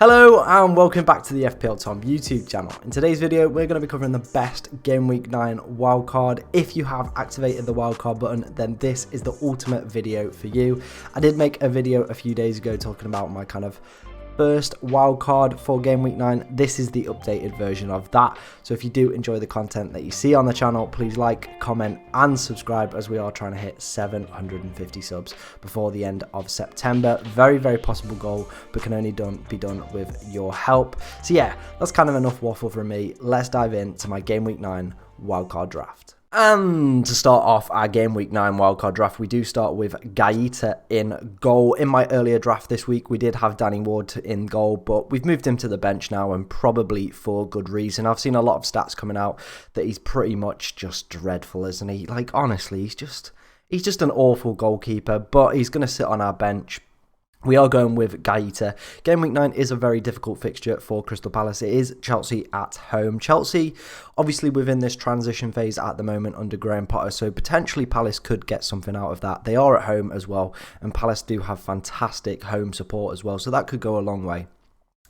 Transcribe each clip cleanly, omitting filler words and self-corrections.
Hello and welcome back to the FPL Tom YouTube channel. In today's video, we're going to be covering the best Game Week 9 wildcard. If you have activated the wildcard button, then this is the ultimate video for you. I did make a video a few days ago talking about my kind of first wildcard for Game Week 9. This is the updated version of that. So if you do enjoy the content that you see on the channel, please like, comment and subscribe, as we are trying to hit 750 subs before the end of September. Very, very possible goal, but can only be done with your help. So yeah, that's kind of enough waffle from me. Let's dive into my Game Week 9 wildcard draft. And to start off our Game Week 9 wildcard draft, we do start with Gaeta in goal. In my earlier draft this week, we did have Danny Ward in goal, but we've moved him to the bench now, and probably for good reason. I've seen a lot of stats coming out that he's pretty much just dreadful, isn't he? Like, honestly, he's just an awful goalkeeper, but he's going to sit on our bench. We are going with Gaeta. Game Week 9 is a very difficult fixture for Crystal Palace. It is Chelsea at home. Chelsea, obviously within this transition phase at the moment under Graham Potter, so potentially Palace could get something out of that. They are at home as well, and Palace do have fantastic home support as well, so that could go a long way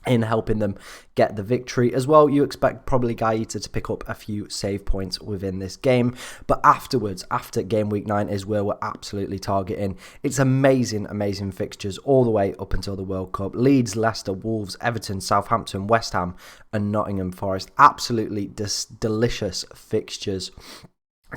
in helping them get the victory. As well, you expect probably Gaeta to pick up a few save points within this game, but afterwards, after Game Week 9 is where we're absolutely targeting. It's amazing fixtures all the way up until the World Cup. Leeds, Leicester, Wolves, Everton, Southampton, West Ham and Nottingham Forest. Absolutely delicious fixtures.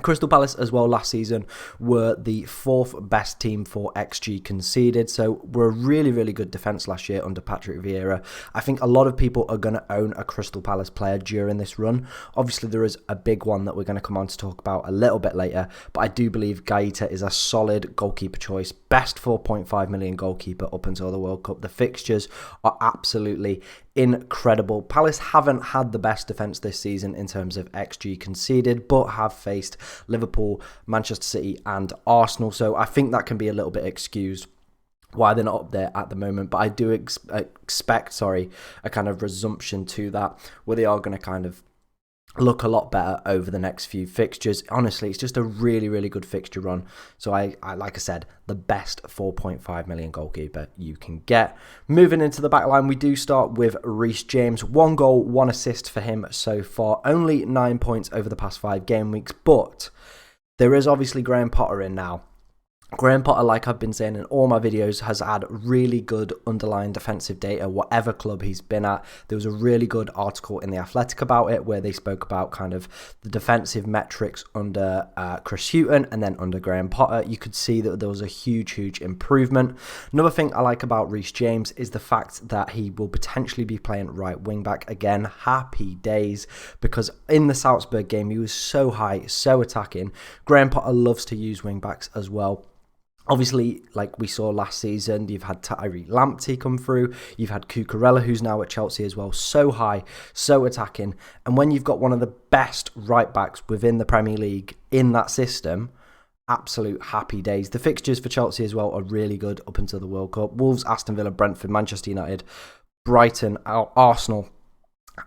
Crystal Palace as well last season were the 4th best team for XG conceded, so we're a really good defence last year under Patrick Vieira. I think a lot of people are going to own a Crystal Palace player during this run. Obviously there is a big one that we're going to come on to talk about a little bit later, but I do believe Gaeta is a solid goalkeeper choice, best 4.5 million goalkeeper up until the World Cup. The fixtures are absolutely incredible. Palace haven't had the best defence this season in terms of XG conceded, but have faced Liverpool, Manchester City and Arsenal, so I think that can be a little bit excused why they're not up there at the moment. But I do expect a kind of resumption to that, where they are going to kind of look a lot better over the next few fixtures. Honestly, it's just a really good fixture run. So I like I said, the best 4.5 million goalkeeper you can get. Moving into the back line, we do start with Reece James. 1 goal, 1 assist for him so far. Only 9 points over the past 5 game weeks, but there is obviously Graham Potter in now. Graham Potter, like I've been saying in all my videos, has had really good underlying defensive data, whatever club he's been at. There was a really good article in The Athletic about it, where they spoke about kind of the defensive metrics under Chris Hughton and then under Graham Potter. You could see that there was a huge improvement. Another thing I like about Reece James is the fact that he will potentially be playing right wing back again. Happy days, because in the Salzburg game, he was so high, so attacking. Graham Potter loves to use wing backs as well. Obviously, like we saw last season, you've had Tyree Lamptey come through. You've had Cucurella, who's now at Chelsea as well. So high, so attacking. And when you've got one of the best right backs within the Premier League in that system, absolute happy days. The fixtures for Chelsea as well are really good up until the World Cup. Wolves, Aston Villa, Brentford, Manchester United, Brighton, Arsenal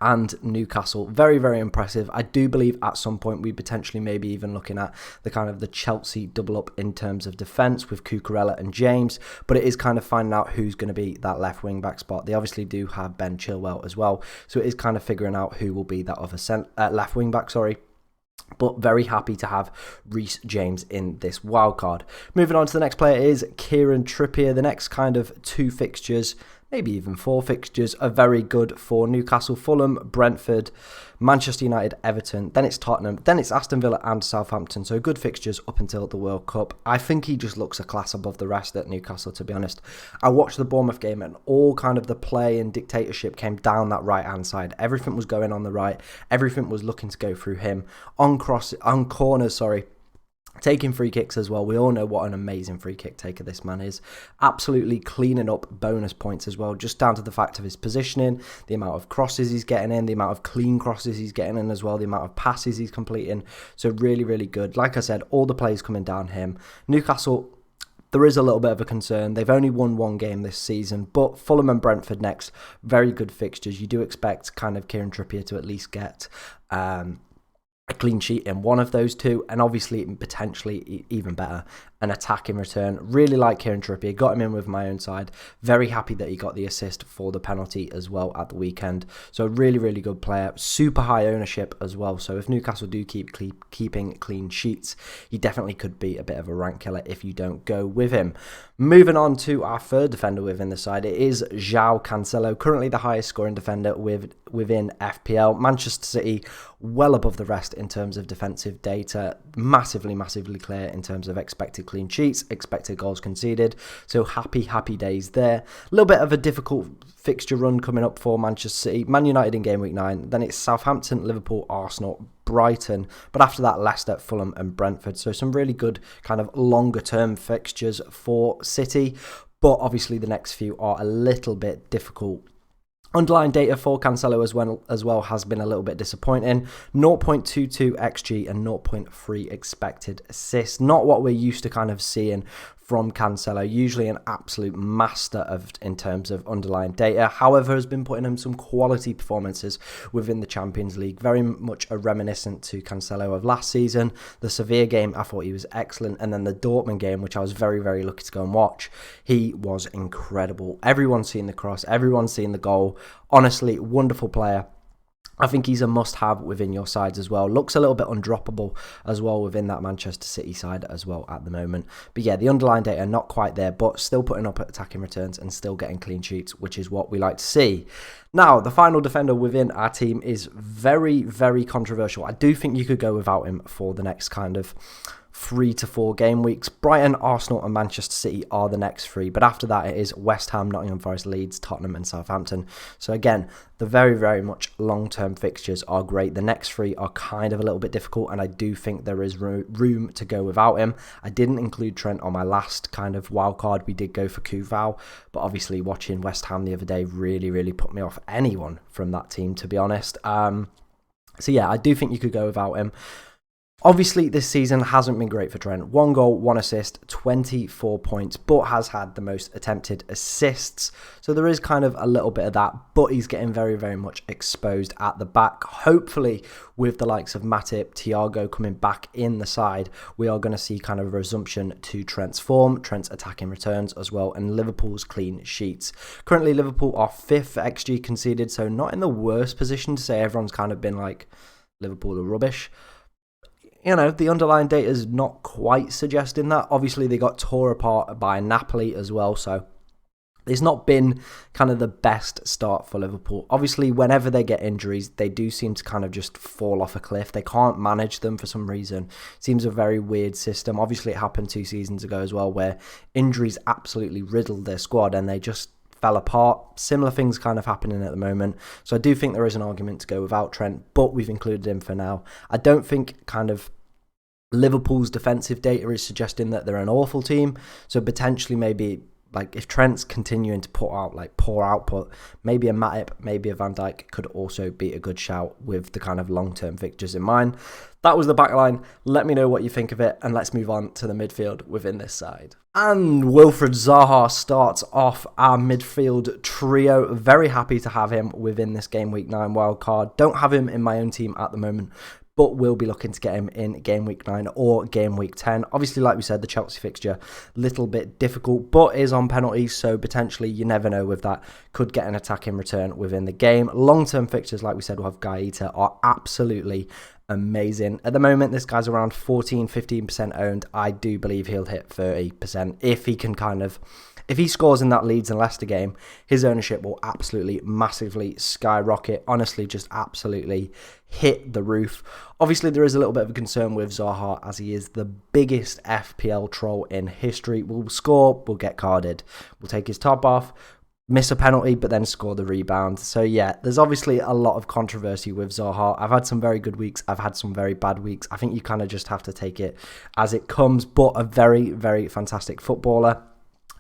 and Newcastle. Very impressive. I do believe at some point we potentially maybe even looking at the kind of the Chelsea double up in terms of defence with Cucurella and James, but it is kind of finding out who's going to be that left wing back spot. They obviously do have Ben Chilwell as well, so it is kind of figuring out who will be that other left wing back, but very happy to have Reece James in this wildcard. Moving on to the next player is Kieran Trippier. The next kind of 2 fixtures, maybe even 4 fixtures, are very good for Newcastle, Fulham, Brentford, Manchester United, Everton, then it's Tottenham, then it's Aston Villa and Southampton. So good fixtures up until the World Cup. I think he just looks a class above the rest at Newcastle, to be honest. I watched the Bournemouth game and all kind of the play and dictatorship came down that right hand side. Everything was going on the right. Everything was looking to go through him. On corners, taking free kicks as well. We all know what an amazing free kick taker this man is. Absolutely cleaning up bonus points as well, just down to the fact of his positioning, the amount of crosses he's getting in, the amount of clean crosses he's getting in as well, the amount of passes he's completing. So really good. Like I said, all the plays coming down him. Newcastle, there is a little bit of a concern. They've only won 1 game this season, but Fulham and Brentford next, very good fixtures. You do expect kind of Kieran Trippier to at least get a clean sheet in one of those 2, and obviously potentially even better an attack in return. Really like Kieran Trippier, got him in with my own side. Very happy that he got the assist for the penalty as well at the weekend. So a really, really good player. Super high ownership as well. So if Newcastle do keeping clean sheets, he definitely could be a bit of a rank killer if you don't go with him. Moving on to our third defender within the side, it is João Cancelo, currently the highest scoring defender within FPL. Manchester City, well above the rest in terms of defensive data, massively clear in terms of expected clean sheets, expected goals conceded. So happy days there. A little bit of a difficult fixture run coming up for Manchester City. Man United in Game Week 9, then it's Southampton, Liverpool, Arsenal, Brighton, but after that Leicester, Fulham and Brentford. So some really good kind of longer term fixtures for City, but obviously the next few are a little bit difficult. Underlying data for Cancelo as well has been a little bit disappointing. 0.22 XG and 0.3 expected assists. Not what we're used to kind of seeing from Cancelo. Usually an absolute master in terms of underlying data. However, has been putting in some quality performances within the Champions League. Very much a reminiscent to Cancelo of last season. The Sevilla game, I thought he was excellent. And then the Dortmund game, which I was very lucky to go and watch, he was incredible. Everyone's seen the cross. Everyone's seen the goal. Honestly, wonderful player. I think he's a must-have within your sides as well. Looks a little bit undroppable as well within that Manchester City side as well at the moment. But yeah, the underlying data are not quite there, but still putting up attacking returns and still getting clean sheets, which is what we like to see. Now, the final defender within our team is very controversial. I do think you could go without him for the next kind of 3 to 4 game weeks. Brighton, Arsenal and Manchester City are the next 3, but after that it is West Ham, Nottingham Forest, Leeds, Tottenham and Southampton. So again, the very much long-term fixtures are great. The next 3 are kind of a little bit difficult, and I do think there is room to go without him. I didn't include Trent on my last kind of wild card. We did go for Kufal, but obviously watching West Ham the other day really put me off anyone from that team, to be honest. So yeah, I do think you could go without him. Obviously, this season hasn't been great for Trent. 1 goal, 1 assist, 24 points, but has had the most attempted assists. So there is kind of a little bit of that, but he's getting very much exposed at the back. Hopefully, with the likes of Matip, Thiago coming back in the side, we are going to see kind of a resumption to Trent's form, Trent's attacking returns as well, and Liverpool's clean sheets. Currently, Liverpool are 5th for XG conceded, so not in the worst position to say everyone's kind of been like, Liverpool are rubbish. You know, the underlying data is not quite suggesting that. Obviously, they got tore apart by Napoli as well, so it's not been kind of the best start for Liverpool. Obviously, whenever they get injuries, they do seem to kind of just fall off a cliff. They can't manage them for some reason. Seems a very weird system. Obviously, it happened 2 seasons ago as well, where injuries absolutely riddled their squad and they just fell apart. Similar things kind of happening at the moment. So I do think there is an argument to go without Trent, but we've included him for now. I don't think kind of Liverpool's defensive data is suggesting that they're an awful team. So potentially maybe like if Trent's continuing to put out like poor output, maybe a Matip, maybe a Van Dijk could also be a good shout with the kind of long-term fixtures in mind. That was the backline. Let me know what you think of it, and let's move on to the midfield within this side. And Wilfried Zaha starts off our midfield trio. Very happy to have him within this Game Week 9 wildcard. Don't have him in my own team at the moment, but we'll be looking to get him in Game Week 9 or Game Week 10. Obviously, like we said, the Chelsea fixture, little bit difficult, but is on penalties, so potentially, you never know with that, could get an attack in return within the game. Long-term fixtures, like we said, we'll have Gaeta, are absolutely amazing. At the moment, this guy's around 14-15% owned. I do believe he'll hit 30% if he can kind of... If he scores in that Leeds and Leicester game, his ownership will absolutely massively skyrocket. Honestly, just absolutely hit the roof. Obviously, there is a little bit of a concern with Zaha as he is the biggest FPL troll in history. We'll score, we'll get carded. We'll take his top off, miss a penalty, but then score the rebound. So yeah, there's obviously a lot of controversy with Zaha. I've had some very good weeks. I've had some very bad weeks. I think you kind of just have to take it as it comes, but a very, very fantastic footballer.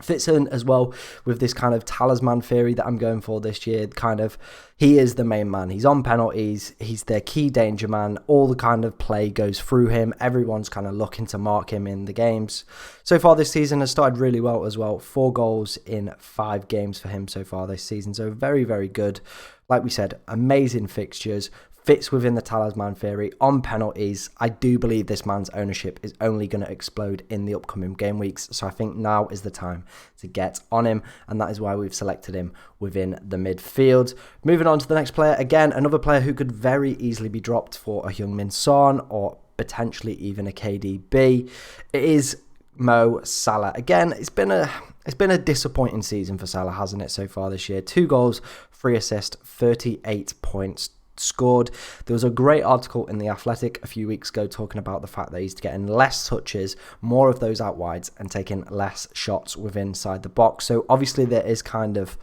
Fits in as well with this kind of talisman theory that I'm going for this year. Kind of, he is the main man. He's on penalties. He's their key danger man. All the kind of play goes through him. Everyone's kind of looking to mark him in the games. So far this season has started really well as well. 4 goals in 5 games for him so far this season. So very, very good. Like we said, amazing fixtures. fits within the talisman theory on penalties. I do believe this man's ownership is only going to explode in the upcoming game weeks, so I think now is the time to get on him, and that is why we've selected him within the midfield. Moving on to the next player, again, another player who could very easily be dropped for a Heung-min Son or potentially even a KDB. It is Mo Salah. Again, it's been a disappointing season for Salah, hasn't it, so far this year? 2 goals, 3 assists, 38 points scored. There was a great article in The Athletic a few weeks ago talking about the fact that he's getting less touches, more of those out wides, and taking less shots within inside the box. So obviously there is kind of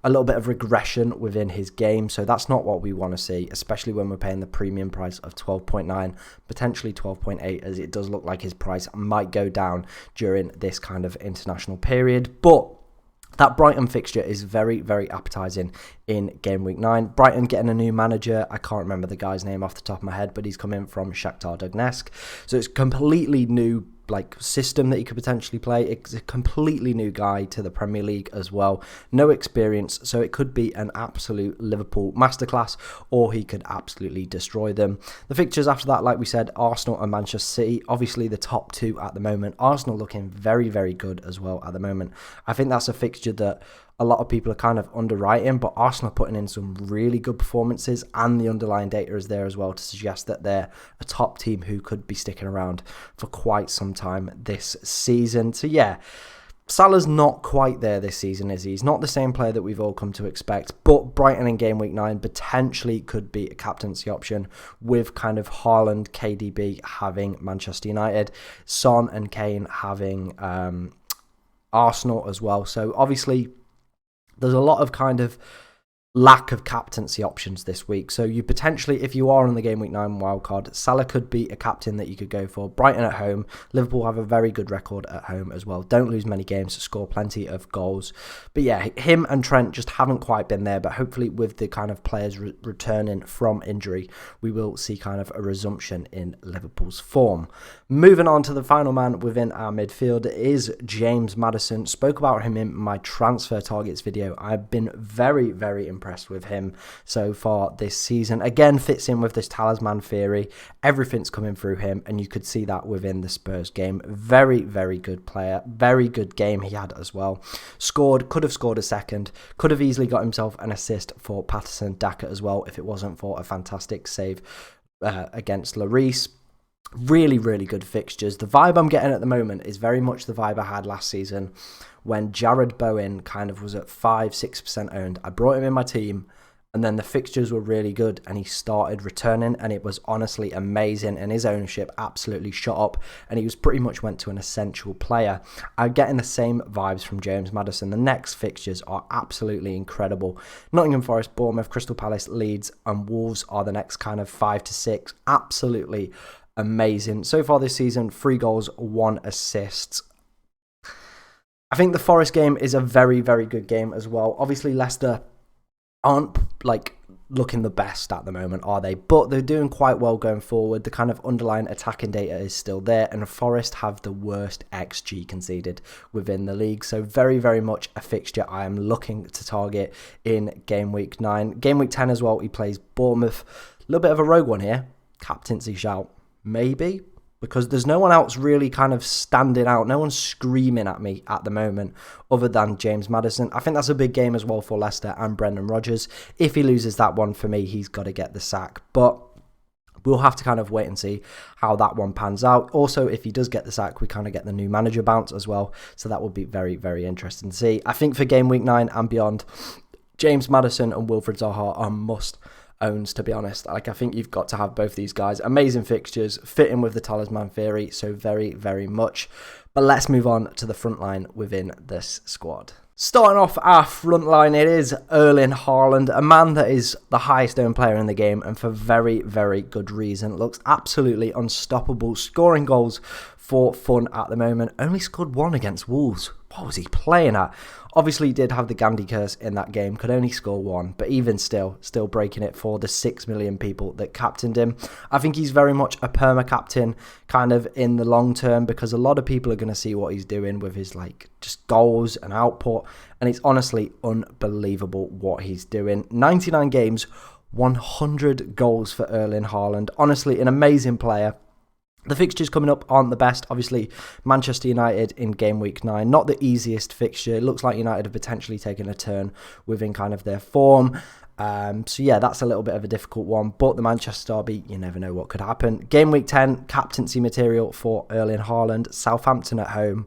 a little bit of regression within his game, so that's not what we want to see, especially when we're paying the premium price of 12.9, potentially 12.8, as it does look like his price might go down during this kind of international period. But that Brighton fixture is very, very appetising in Game Week 9. Brighton getting a new manager. I can't remember the guy's name off the top of my head, but he's come in from Shakhtar Donetsk. So it's completely new system that he could potentially play. It's a completely new guy to the Premier League as well. No experience, so it could be an absolute Liverpool masterclass, or he could absolutely destroy them. The fixtures after that, like we said, Arsenal and Manchester City, obviously the top 2 at the moment. Arsenal looking very, very good as well at the moment. I think that's a fixture that a lot of people are kind of underwriting, but Arsenal are putting in some really good performances, and the underlying data is there as well to suggest that they're a top team who could be sticking around for quite some time this season. So yeah, Salah's not quite there this season, is he? He's not the same player that we've all come to expect, but Brighton in Game Week 9 potentially could be a captaincy option, with kind of Haaland, KDB having Manchester United, Son and Kane having Arsenal as well. So obviously there's a lot of kind of lack of captaincy options this week. So you potentially, if you are on the Game Week 9 wildcard, Salah could be a captain that you could go for. Brighton at home. Liverpool have a very good record at home as well. Don't lose many games, score plenty of goals. But yeah, him and Trent just haven't quite been there. But hopefully with the kind of players returning from injury, we will see kind of a resumption in Liverpool's form. Moving on to the final man within our midfield is James Maddison. Spoke about him in my transfer targets video. I've been very, very impressed with him so far this season. Again, fits in with this talisman theory. Everything's coming through him, and you could see that within the Spurs game. Very, very good player. Very good game he had as well. Could have scored a second. Could have easily got himself an assist for Patterson Daka as well if it wasn't for a fantastic save against Lloris. Really, really good fixtures. The vibe I'm getting at the moment is very much the vibe I had last season when Jared Bowen kind of was at 5-6% owned. I brought him in my team, and then the fixtures were really good, and he started returning, and it was honestly amazing, and his ownership absolutely shot up, and he was pretty much went to an essential player. I'm getting the same vibes from James Maddison. The next fixtures are absolutely incredible. Nottingham Forest, Bournemouth, Crystal Palace, Leeds, and Wolves are the next kind of 5 to 6. Absolutely amazing. So far this season, 3 goals, 1 assist. I think the Forest game is a very, very good game as well. Obviously, Leicester aren't looking the best at the moment, are they? But they're doing quite well going forward. The kind of underlying attacking data is still there, and Forest have the worst XG conceded within the league. So very, very much a fixture I am looking to target in Game Week 9. Game Week 10 as well, he plays Bournemouth. A little bit of a rogue one here. Captaincy shout. Maybe, because there's no one else really kind of standing out. No one's screaming at me at the moment other than James Maddison. I think that's a big game as well for Leicester and Brendan Rodgers. If he loses that one, for me, he's got to get the sack. But we'll have to kind of wait and see how that one pans out. Also, if he does get the sack, we kind of get the new manager bounce as well. So that would be very, very interesting to see. I think for Game Week 9 and beyond, James Maddison and Wilfried Zaha are must owns, to be honest. I think you've got to have both these guys. Amazing fixtures, fitting with the talisman theory, so very, very much. But let's move on to the front line within this squad. Starting off our front line, it is Erling Haaland, a man that is the highest owned player in the game, and for very, very good reason. Looks absolutely unstoppable, scoring goals for fun at the moment. Only scored 1 against Wolves. What was he playing at? Obviously, he did have the Gandhi curse in that game, could only score 1, but even still breaking it for the 6 million people that captained him. I think he's very much a perma-captain kind of in the long term, because a lot of people are going to see what he's doing with his just goals and output, and it's honestly unbelievable what he's doing. 99 games, 100 goals for Erling Haaland. Honestly, an amazing player. The fixtures coming up aren't the best. Obviously, Manchester United in game week 9, not the easiest fixture. It looks like United have potentially taken a turn within kind of their form. So yeah, that's a little bit of a difficult one. But the Manchester derby, you never know what could happen. Game week 10, captaincy material for Erling Haaland. Southampton at home.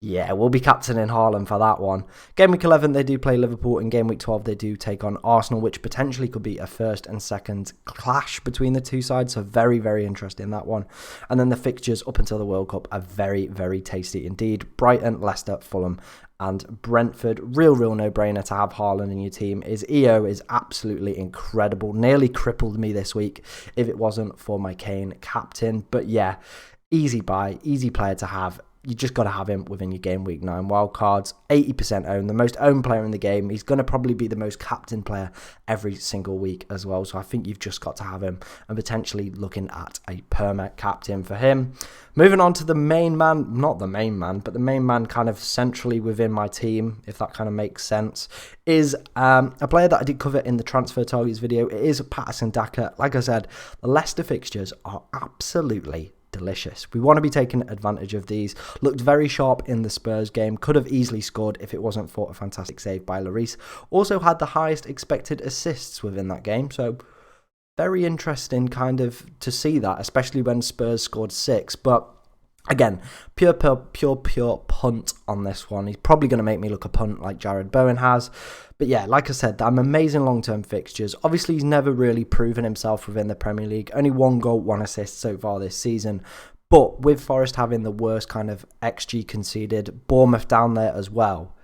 Yeah, we'll be captaining Haaland for that one. Game week 11, they do play Liverpool. In game week 12, they do take on Arsenal, which potentially could be a first and second clash between the two sides. So very, very interesting, that one. And then the fixtures up until the World Cup are very, very tasty indeed. Brighton, Leicester, Fulham and Brentford. Real no-brainer to have Haaland in your team. His EO is absolutely incredible. Nearly crippled me this week if it wasn't for my Kane captain. But yeah, easy buy, easy player to have. You just got to have him within your game week 9 wildcards. 80% owned, the most owned player in the game. He's going to probably be the most captain player every single week as well. So I think you've just got to have him and potentially looking at a perma captain for him. Moving on to the main man, not the main man, but the main man kind of centrally within my team, if that kind of makes sense, is a player that I did cover in the transfer targets video. It is Patterson Daka. Like I said, the Leicester fixtures are absolutely delicious. We want to be taking advantage of these. Looked very sharp in the Spurs game. Could have easily scored if it wasn't for a fantastic save by Lloris. Also had the highest expected assists within that game. So very interesting kind of to see that, especially when Spurs scored 6. But again, pure punt on this one. He's probably going to make me look a punt like Jared Bowen has. But yeah, like I said, I'm amazing long-term fixtures. Obviously, he's never really proven himself within the Premier League. Only 1 goal, 1 assist so far this season. But with Forest having the worst kind of XG conceded, Bournemouth down there as well,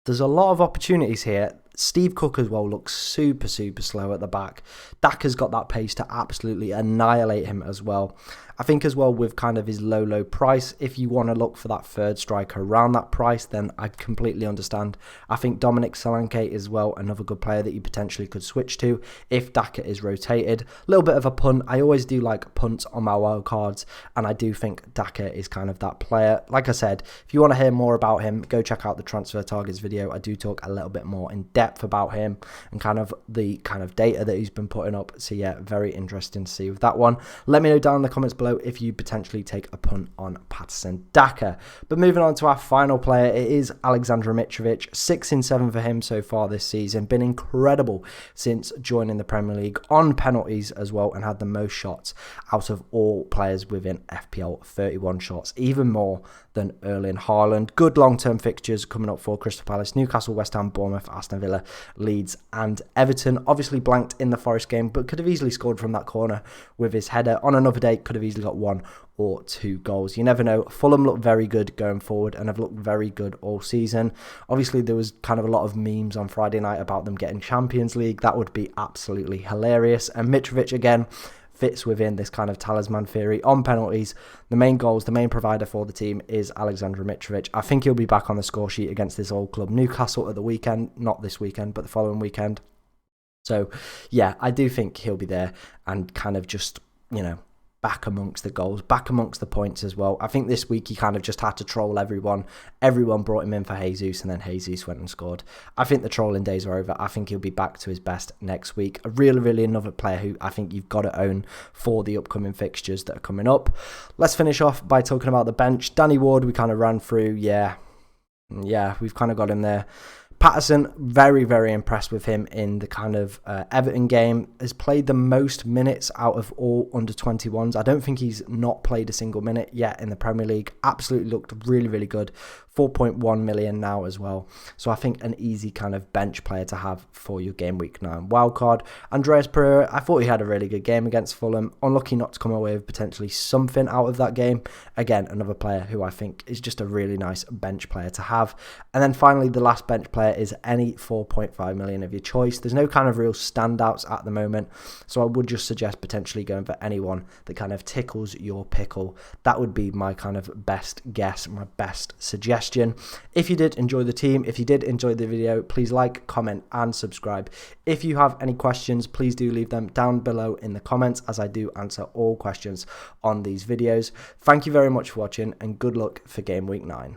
there's a lot of opportunities here. Steve Cook as well looks super slow at the back. Daka's got that pace to absolutely annihilate him as well. I think as well with kind of his low price, if you want to look for that third striker around that price, then I completely understand. I think Dominic Solanke is well another good player that you potentially could switch to if Daka is rotated. A little bit of a punt. I always do like punts on my wild cards, and I do think Daka is kind of that player. Like I said, if you want to hear more about him, go check out the transfer targets video. I do talk a little bit more in depth about him and kind of the kind of data that he's been putting up. So yeah, very interesting to see with that one. Let me know down in the comments below if you potentially take a punt on Patterson Daka. But moving on to our final player, it is Alexander Mitrovic. 6 in 7 for him so far this season. Been incredible since joining the Premier League on penalties as well, and had the most shots out of all players within FPL, 31 shots, even more than Erling Haaland. Good long-term fixtures coming up for Crystal Palace, Newcastle, West Ham, Bournemouth, Aston Villa, Leeds and Everton. Obviously blanked in the Forest game, but could have easily scored from that corner with his header. On another day, could have easily got 1 or 2 goals. You never know. Fulham look very good going forward and have looked very good all season. Obviously, there was kind of a lot of memes on Friday night about them getting Champions League. That would be absolutely hilarious. And Mitrovic, again, fits within this kind of talisman theory on penalties. The main goals, the main provider for the team is Alexander Mitrovic. I think he'll be back on the score sheet against this old club, Newcastle, at the weekend. Not this weekend, but the following weekend. So, yeah, I do think he'll be there and kind of just, you know, back amongst the goals, back amongst the points as well. I think this week he kind of just had to troll everyone. Everyone brought him in for Jesus, and then Jesus went and scored. I think the trolling days are over. I think he'll be back to his best next week. Really another player who I think you've got to own for the upcoming fixtures that are coming up. Let's finish off by talking about the bench. Danny Ward, we kind of ran through. Yeah, we've kind of got him there. Patterson, very impressed with him in the kind of Everton game. Has played the most minutes out of all under 21s. I don't think he's not played a single minute yet in the Premier League. Absolutely looked really good. 4.1 million now as well. So I think an easy kind of bench player to have for your game week 9 wildcard. Andreas Pereira, I thought he had a really good game against Fulham. Unlucky not to come away with potentially something out of that game. Again, another player who I think is just a really nice bench player to have. And then finally, the last bench player is any 4.5 million of your choice. There's no kind of real standouts at the moment. So I would just suggest potentially going for anyone that kind of tickles your pickle. That would be my kind of best guess, my best suggestion. If you did enjoy the team, if you did enjoy the video, please like, comment and subscribe. If you have any questions, please do leave them down below in the comments, as I do answer all questions on these videos. Thank you very much for watching and good luck for game week 9.